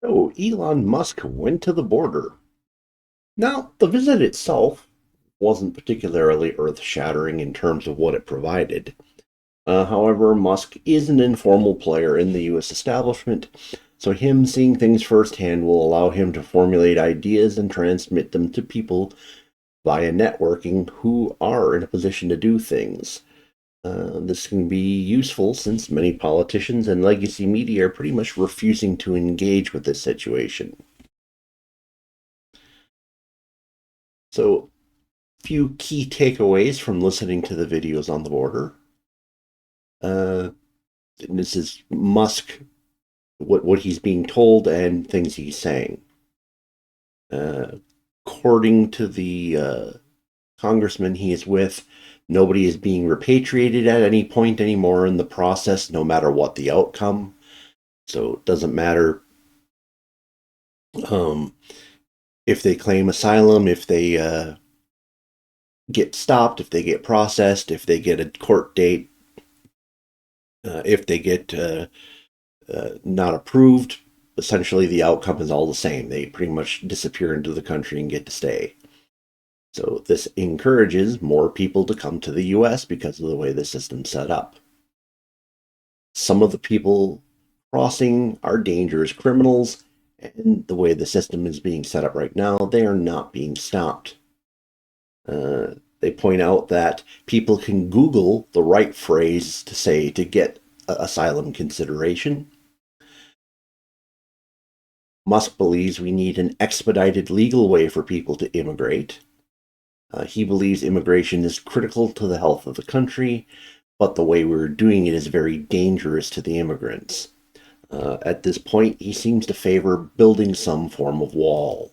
So Elon Musk went to the border. Now, the visit itself wasn't particularly earth-shattering in terms of what it provided. However, Musk is an informal player in the U.S. establishment, so him seeing things firsthand will allow him to formulate ideas and transmit them to people via networking who are in a position to do things. This can be useful since many politicians and legacy media are pretty much refusing to engage with this situation. So, few key takeaways from listening to the videos on the border. Uh, this is Musk, what he's being told and things he's saying. Uh, According to the congressman he is with, nobody is being repatriated at any point anymore in the process, no matter what the outcome. So it doesn't matter um, if they claim asylum, if they get stopped, if they get processed, if they get a court date, if they get not approved. Essentially, the outcome is all the same. They pretty much disappear into the country and get to stay. So this encourages more people to come to the U.S. because of the way the system's set up. Some of the people crossing are dangerous criminals, and the way the system is being set up right now, they are not being stopped. They point out that people can Google the right phrase to say to get asylum consideration. Musk believes we need an expedited legal way for people to immigrate. He believes immigration is critical to the health of the country, but the way we're doing it is very dangerous to the immigrants. At this point, he seems to favor building some form of wall.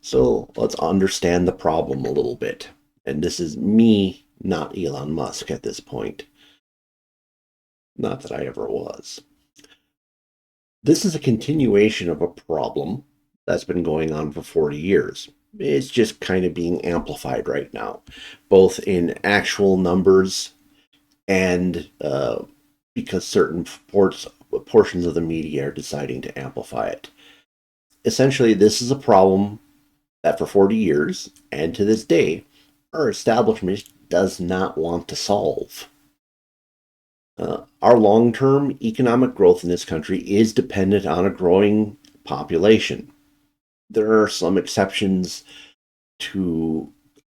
So let's understand the problem a little bit. And this is me, not Elon Musk at this point. Not that I ever was. This is a continuation of a problem that's been going on for 40 years. It's just kind of being amplified right now, both in actual numbers and because certain portions of the media are deciding to amplify it. Essentially, this is a problem that for 40 years and to this day, our establishment does not want to solve. Our long term economic growth in this country is dependent on a growing population. There are some exceptions to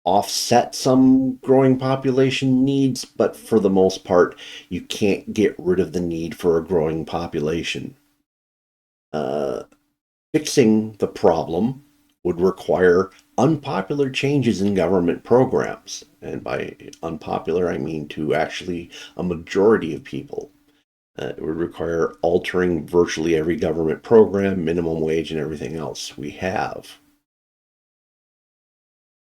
offset some growing population needs, but for the most part, you can't get rid of the need for a growing population. Uh, Fixing the problem would require unpopular changes in government programs. And by unpopular, I mean to actually a majority of people. It would require altering virtually every government program, minimum wage, and everything else we have.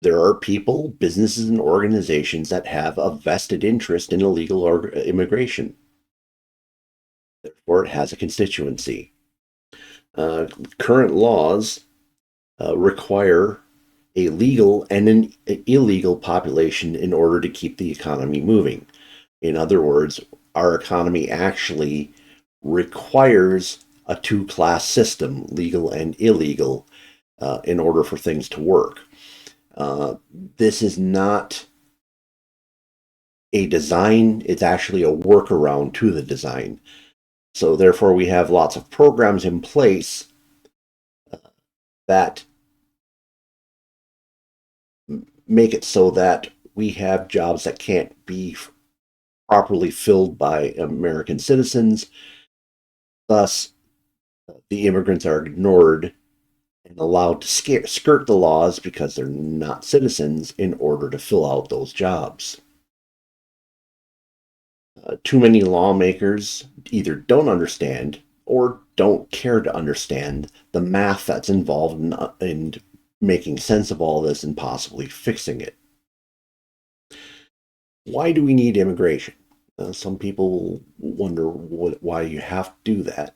There are people, businesses, and organizations that have a vested interest in illegal immigration. Therefore, it has a constituency. Current laws require a legal and an illegal population in order to keep the economy moving. In other words, our economy actually requires a two-class system, legal and illegal, in order for things to work. This is not a design, it's actually a workaround to the design. So therefore, we have lots of programs in place that make it so that we have jobs that can't be properly filled by American citizens. Thus, the immigrants are ignored and allowed to skirt the laws because they're not citizens in order to fill out those jobs. Too many lawmakers either don't understand or don't care to understand the math that's involved in making sense of all this and possibly fixing it. Why do we need immigration? Some people wonder why you have to do that.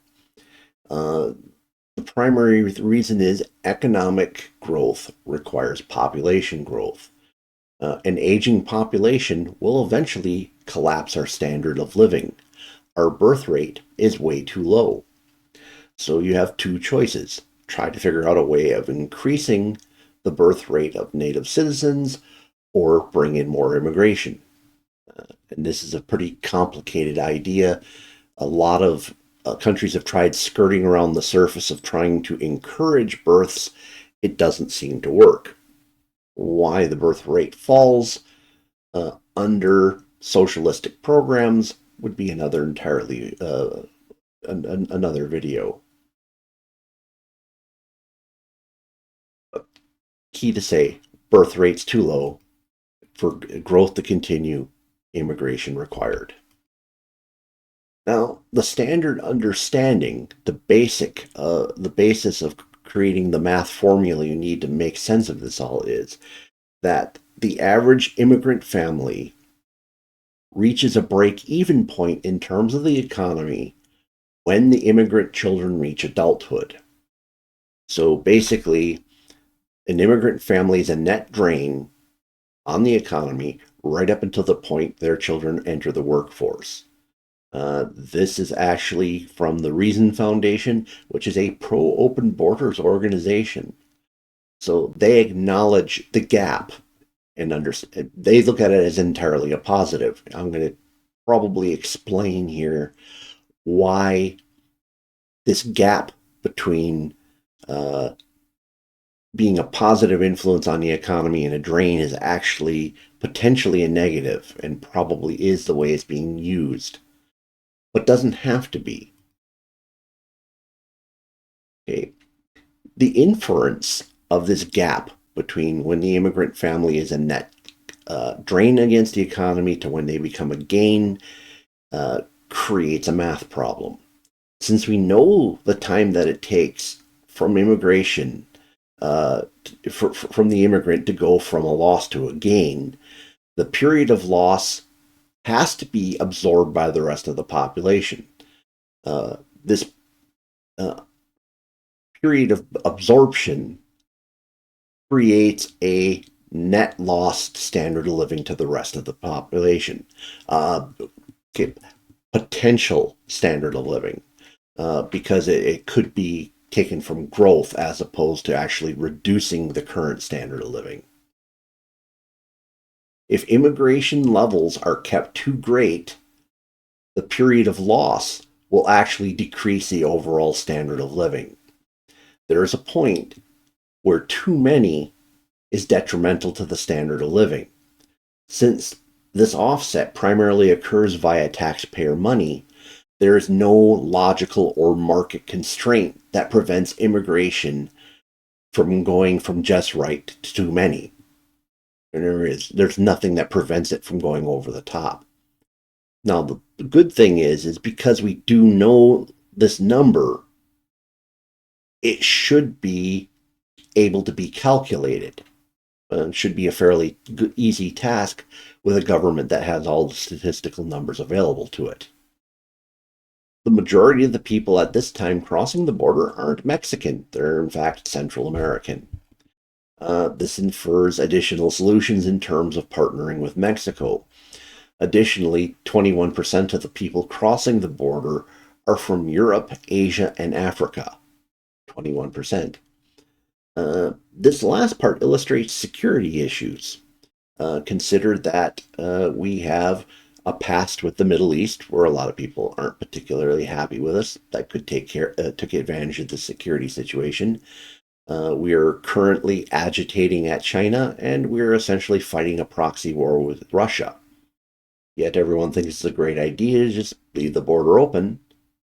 The primary reason is economic growth requires population growth. An aging population will eventually collapse our standard of living. our birth rate is way too low. So you have two choices. Try to figure out a way of increasing the birth rate of native citizens or bring in more immigration. And this is a pretty complicated idea. A lot of countries have tried skirting around the surface of trying to encourage births. It doesn't seem to work. Why the birth rate falls under socialistic programs would be another entirely another video. Key to say, birth rates too low for growth to continue, immigration required. Now, the standard understanding, the basis of creating the math formula you need to make sense of this all is that the average immigrant family reaches a break-even point in terms of the economy when the immigrant children reach adulthood. So basically, an immigrant family is a net drain on the economy right up until the point their children enter the workforce. This is actually from the Reason Foundation, which is a pro-open borders organization. So they acknowledge the gap and understand. They look at it as entirely a positive. I'm going to probably explain here why this gap between being a positive influence on the economy and a drain is actually potentially a negative and probably is the way it's being used, but doesn't have to be. Okay. The inference of this gap between when the immigrant family is a net drain against the economy to when they become a gain creates a math problem. Since we know the time that it takes from immigration, from the immigrant to go from a loss to a gain, the period of loss has to be absorbed by the rest of the population. This period of absorption creates a net lost standard of living to the rest of the population. Okay, potential standard of living, because it could be taken from growth as opposed to actually reducing the current standard of living. If immigration levels are kept too great, the period of loss will actually decrease the overall standard of living. There is a point where too many is detrimental to the standard of living. Since this offset primarily occurs via taxpayer money, there is no logical or market constraint that prevents immigration from going from just right to too many. And there's nothing that prevents it from going over the top. Now, the good thing is because we do know this number, it should be able to be calculated. It should be a fairly easy task with a government that has all the statistical numbers available to it. The majority of the people at this time crossing the border aren't Mexican. They're, in fact, Central American. This infers additional solutions in terms of partnering with Mexico. Additionally, 21% of the people crossing the border are from Europe, Asia, and Africa. 21%. This last part illustrates security issues. Consider that we have a past with the Middle East where a lot of people aren't particularly happy with us. That could took advantage of the security situation. We are currently agitating at China, and we're essentially fighting a proxy war with Russia. Yet everyone thinks it's a great idea to just leave the border open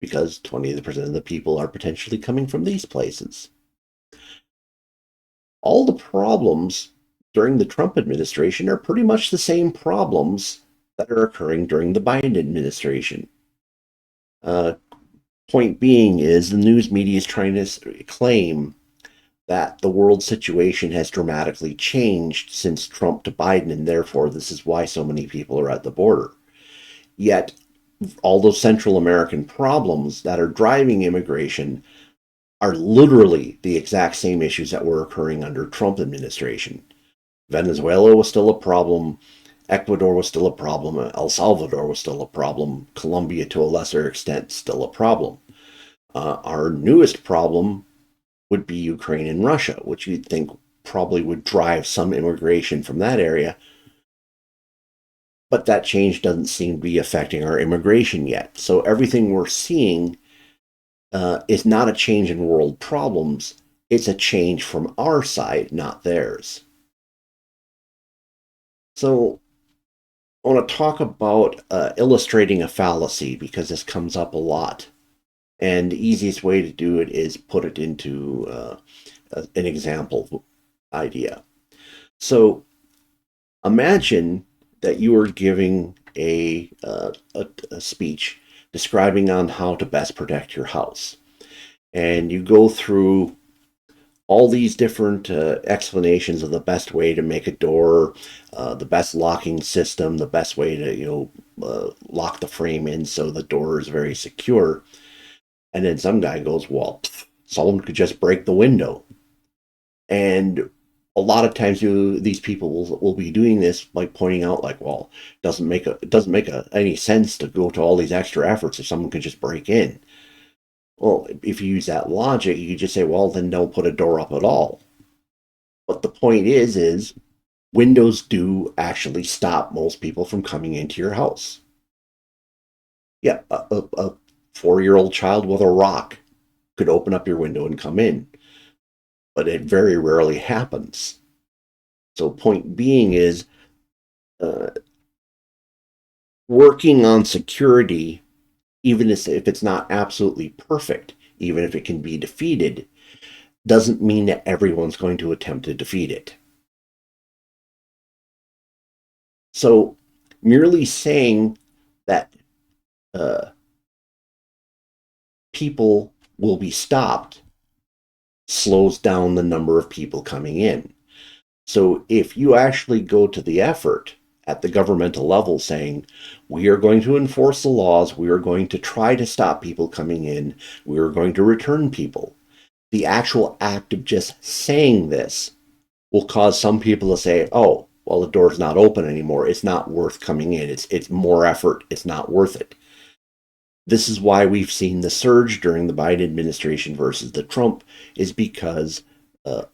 because 20% of the people are potentially coming from these places. All the problems during the Trump administration are pretty much the same problems that are occurring during the Biden administration. Point being is the news media is trying to claim that the world situation has dramatically changed since Trump to Biden, and therefore this is why so many people are at the border. Yet, all those Central American problems that are driving immigration are literally the exact same issues that were occurring under Trump administration. Venezuela was still a problem. Ecuador was still a problem. El Salvador was still a problem. Colombia, to a lesser extent, still a problem. Our newest problem would be Ukraine and Russia, which you'd think probably would drive some immigration from that area. But that change doesn't seem to be affecting our immigration yet. So everything we're seeing is not a change in world problems. It's a change from our side, not theirs. So I want to talk about illustrating a fallacy because this comes up a lot. And the easiest way to do it is put it into an example idea. So imagine that you are giving a speech describing on how to best protect your house. And you go through all these different explanations of the best way to make a door, the best locking system, the best way to lock the frame in so the door is very secure. And then some guy goes, "Well, someone could just break the window." And a lot of times these people will be doing this by pointing out like, well, it doesn't make any sense to go to all these extra efforts if someone could just break in. Well, if you use that logic, you could just say, well, then don't put a door up at all. But the point is windows do actually stop most people from coming into your house. Yeah, a 4-year-old child with a rock could open up your window and come in, but it very rarely happens. So point being is uh, working on security, even if it's not absolutely perfect, even if it can be defeated, doesn't mean that everyone's going to attempt to defeat it. So merely saying that uh, people will be stopped slows down the number of people coming in. So if you actually go to the effort at the governmental level saying, we are going to enforce the laws, we are going to try to stop people coming in, we are going to return people, the actual act of just saying this will cause some people to say, oh, well, the door's not open anymore. It's not worth coming in. It's more effort. It's not worth it. This is why we've seen the surge during the Biden administration versus the Trump, is because the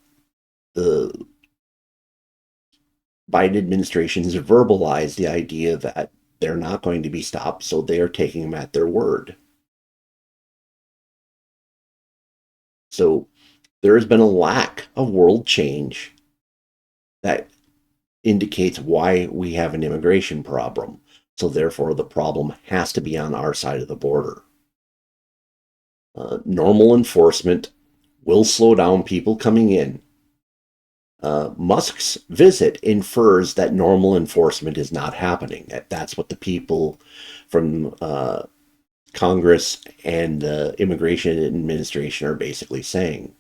Biden administration has verbalized the idea that they're not going to be stopped, so they are taking them at their word. So there has been a lack of world change that indicates why we have an immigration problem. So therefore, the problem has to be on our side of the border. Normal enforcement will slow down people coming in. Musk's visit infers that normal enforcement is not happening. That's what the people from Congress and the Immigration Administration are basically saying.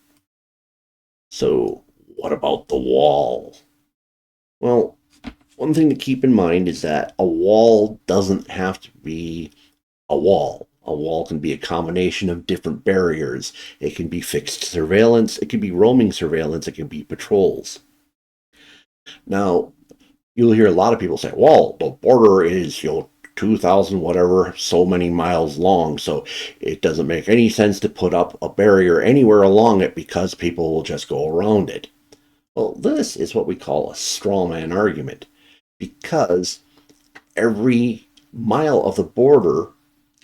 So, what about the wall? Well, one thing to keep in mind is that a wall doesn't have to be a wall. A wall can be a combination of different barriers. It can be fixed surveillance, it can be roaming surveillance, it can be patrols. Now, you'll hear a lot of people say, well, the border is, 2,000 whatever, so many miles long, so it doesn't make any sense to put up a barrier anywhere along it because people will just go around it. Well, this is what we call a straw man argument, because every mile of the border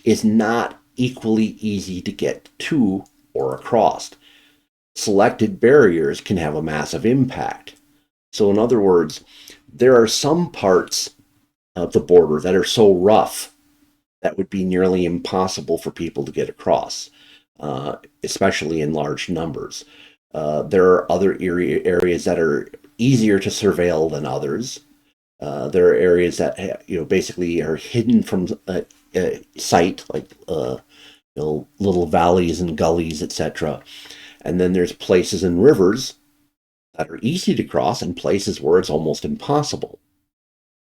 is not equally easy to get to or across. Selected barriers can have a massive impact. So, in other words, there are some parts of the border that are so rough that would be nearly impossible for people to get across, especially in large numbers. There are other areas that are easier to surveil than others. There are areas that basically are hidden from sight, like little valleys and gullies, etc. And then there's places and rivers that are easy to cross and places where it's almost impossible.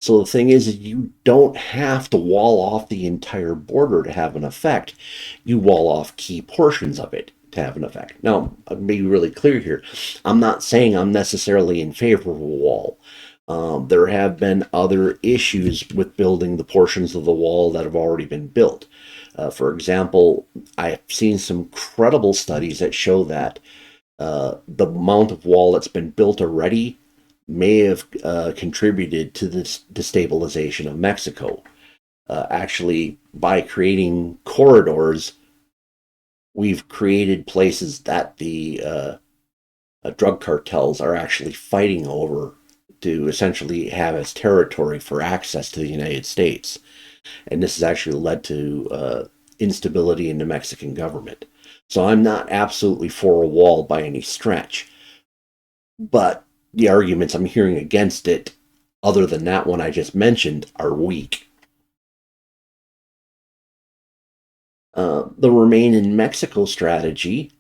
So the thing is, you don't have to wall off the entire border to have an effect. You wall off key portions of it to have an effect. Now, I'll be really clear here. I'm not saying I'm necessarily in favor of a wall. There have been other issues with building the portions of the wall that have already been built. For example, I've seen some credible studies that show that the amount of wall that's been built already may have contributed to this destabilization of Mexico. Actually, by creating corridors, we've created places that the drug cartels are actually fighting over to essentially have as territory for access to the United States. And this has actually led to instability in the Mexican government. So I'm not absolutely for a wall by any stretch, but the arguments I'm hearing against it, other than that one I just mentioned, are weak. The Remain in Mexico strategy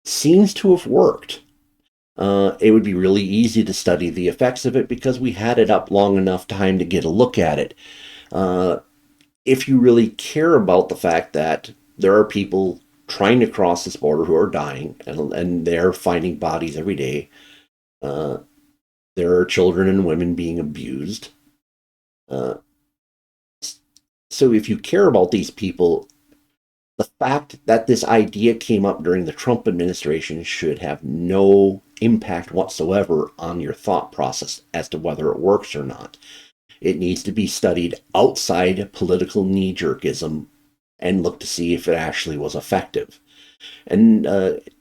seems to have worked. It would be really easy to study the effects of it because we had it up long enough time to get a look at it. Uh, if you really care about the fact that there are people trying to cross this border who are dying and they're finding bodies every day, uh, there are children and women being abused. Uh, so if you care about these people, the fact that this idea came up during the Trump administration should have no impact whatsoever on your thought process as to whether it works or not. It needs to be studied outside political knee jerkism and look to see if it actually was effective. And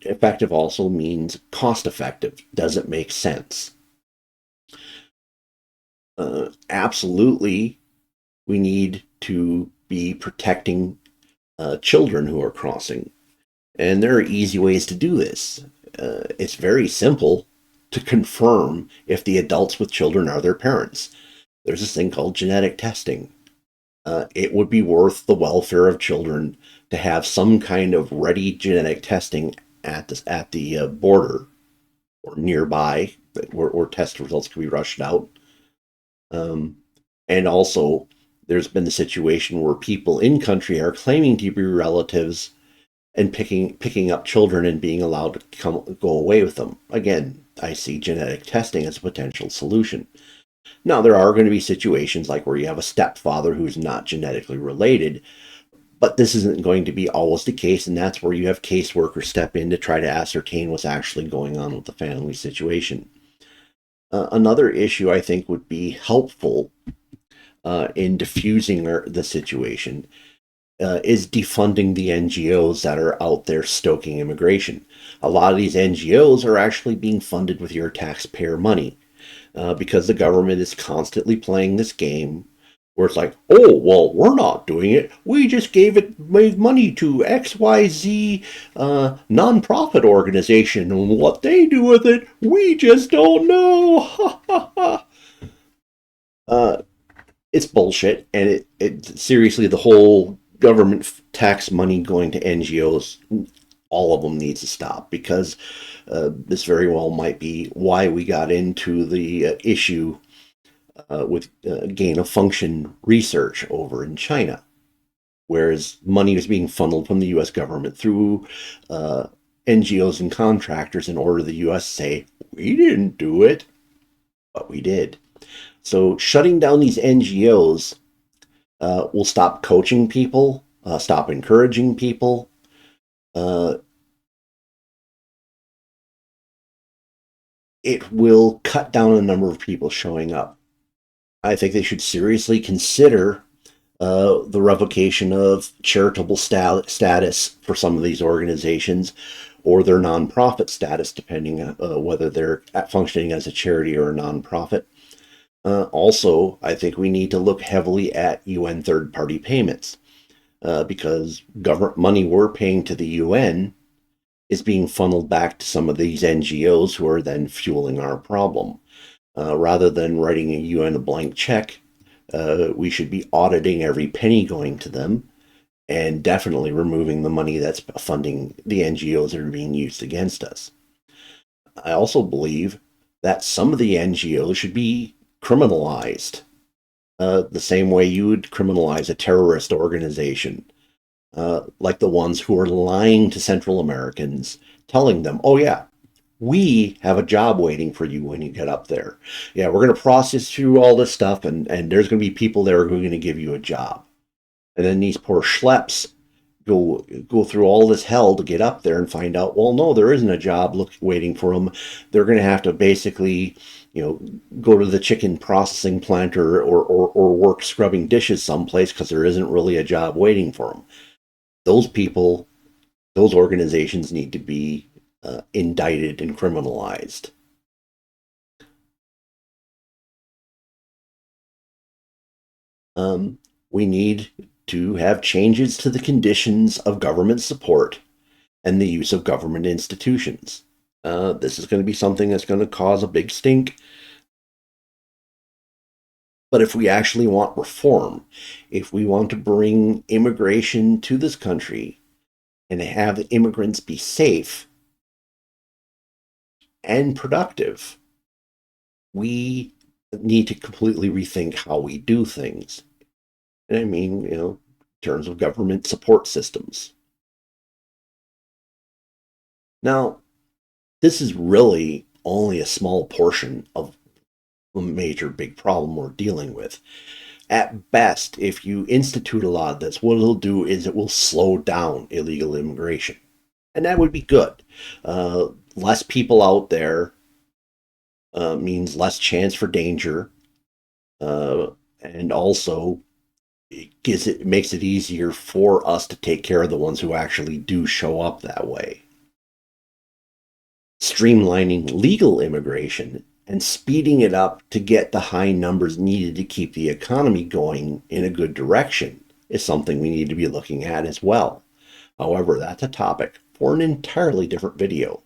effective also means cost effective. Does it make sense? Absolutely, we need to be protecting children who are crossing. And there are easy ways to do this. It's very simple to confirm if the adults with children are their parents. There's this thing called genetic testing. It would be worth the welfare of children to have some kind of ready genetic testing at the border or nearby, where test results can be rushed out. Um, and also, there's been the situation where people in country are claiming to be relatives and picking up children and being allowed to go away with them. Again, I see genetic testing as a potential solution. Now, there are going to be situations like where you have a stepfather who's not genetically related, but this isn't going to be always the case, and that's where you have caseworkers step in to try to ascertain what's actually going on with the family situation. Another issue I think would be helpful in diffusing the situation is defunding the NGOs that are out there stoking immigration. A lot of these NGOs are actually being funded with your taxpayer money because the government is constantly playing this game where it's like, oh, well, we're not doing it. We just gave money to XYZ nonprofit organization, and what they do with it, we just don't know. uh, it's bullshit, and it seriously, the whole government tax money going to NGOs, all of them needs to stop because this very well might be why we got into the issue with gain of function research over in China, whereas money was being funneled from the U.S. government through NGOs and contractors in order the U.S. say we didn't do it, but we did. So shutting down these NGOs will stop coaching people, stop encouraging people. It will cut down the number of people showing up. I think they should seriously consider the revocation of charitable status for some of these organizations or their nonprofit status, depending on whether they're functioning as a charity or a nonprofit. Also, I think we need to look heavily at UN third-party payments because government money we're paying to the UN is being funneled back to some of these NGOs who are then fueling our problem. Rather than writing a UN a blank check, we should be auditing every penny going to them and definitely removing the money that's funding the NGOs that are being used against us. I also believe that some of the NGOs should be criminalized, the same way you would criminalize a terrorist organization, like the ones who are lying to Central Americans, telling them, oh, yeah, We have a job waiting for you when you get up there. Yeah, we're going to process through all this stuff, and there's going to be people there who are going to give you a job. And then these poor schleps go through all this hell to get up there and find out, well, no, there isn't a job waiting for them. They're going to have to basically, go to the chicken processing plant or work scrubbing dishes someplace because there isn't really a job waiting for them. Those people, those organizations need to be indicted and criminalized. Um, we need to have changes to the conditions of government support and the use of government institutions. This is going to be something that's going to cause a big stink. But if we actually want reform, if we want to bring immigration to this country and have immigrants be safe and productive, we need to completely rethink how we do things. And I mean, in terms of government support systems. Now, this is really only a small portion of a major big problem we're dealing with. At best, if you institute a lot of this, what it'll do is it will slow down illegal immigration. And that would be good. Less people out there means less chance for danger. And also, it makes it easier for us to take care of the ones who actually do show up that way. Streamlining legal immigration and speeding it up to get the high numbers needed to keep the economy going in a good direction is something we need to be looking at as well. However, that's a topic for an entirely different video.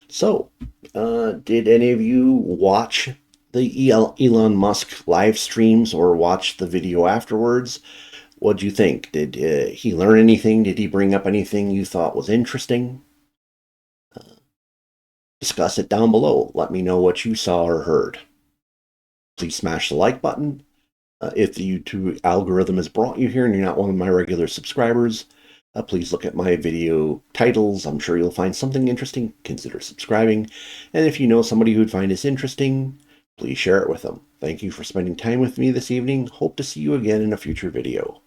So, did any of you watch the Elon Musk live streams or watch the video afterwards? What'd you think? Did he learn anything? Did he bring up anything you thought was interesting? Discuss it down below. Let me know what you saw or heard. Please smash the like button. If the YouTube algorithm has brought you here and you're not one of my regular subscribers, please look at my video titles. I'm sure you'll find something interesting. Consider subscribing. And if you know somebody who'd find this interesting, please share it with them. Thank you for spending time with me this evening. Hope to see you again in a future video.